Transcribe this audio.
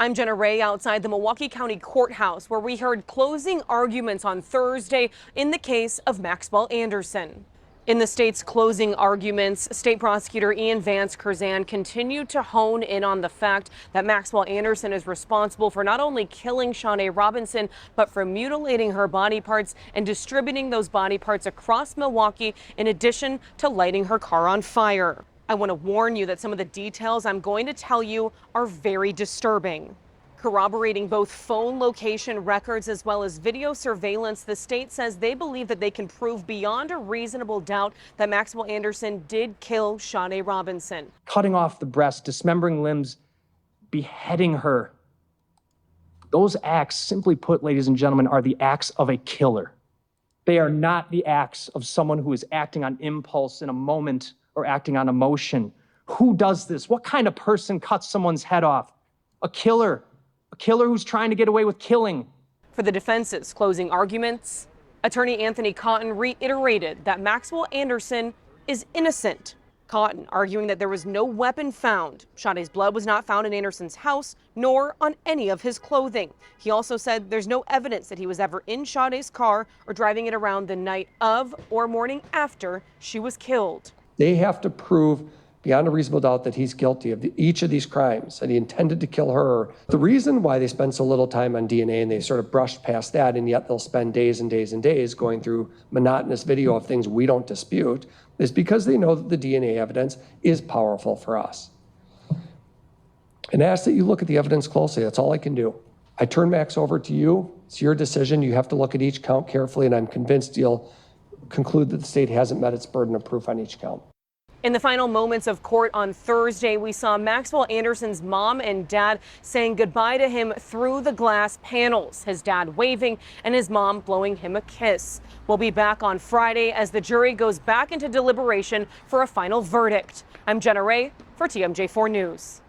I'm Jenna Ray outside the Milwaukee County Courthouse, where we heard closing arguments on Thursday in the case of Maxwell Anderson. In the state's closing arguments, State Prosecutor Ian Vance Curzan continued to hone in on the fact that Maxwell Anderson is responsible for not only killing Sade Robinson, but for mutilating her body parts and distributing those body parts across Milwaukee, in addition to lighting her car on fire. I want to warn you that some of the details I'm going to tell you are very disturbing. Corroborating both phone location records as well as video surveillance, the state says they believe that they can prove beyond a reasonable doubt that Maxwell Anderson did kill Sade Robinson. Cutting off the breast, dismembering limbs, beheading her. Those acts, simply put, ladies and gentlemen, are the acts of a killer. They are not the acts of someone who is acting on impulse in a moment or acting on emotion. Who does this? What kind of person cuts someone's head off? A killer who's trying to get away with killing. For the defense's closing arguments, attorney Anthony Cotton reiterated that Maxwell Anderson is innocent. Cotton arguing that there was no weapon found. Sade's blood was not found in Anderson's house, nor on any of his clothing. He also said there's no evidence that he was ever in Sade's car or driving it around the night of or morning after she was killed. They have to prove beyond a reasonable doubt that he's guilty of each of these crimes, that he intended to kill her. The reason why they spend so little time on DNA and they sort of brushed past that, and yet they'll spend days and days and days going through monotonous video of things we don't dispute, is because they know that the DNA evidence is powerful for us. And I ask that you look at the evidence closely. That's all I can do. I turn Max over to you. It's your decision. You have to look at each count carefully, and I'm convinced you'll conclude that the state hasn't met its burden of proof on each count. In the final moments of court on Thursday, we saw Maxwell Anderson's mom and dad saying goodbye to him through the glass panels, his dad waving and his mom blowing him a kiss. We'll be back on Friday as the jury goes back into deliberation for a final verdict. I'm Jenna Ray for TMJ4 News.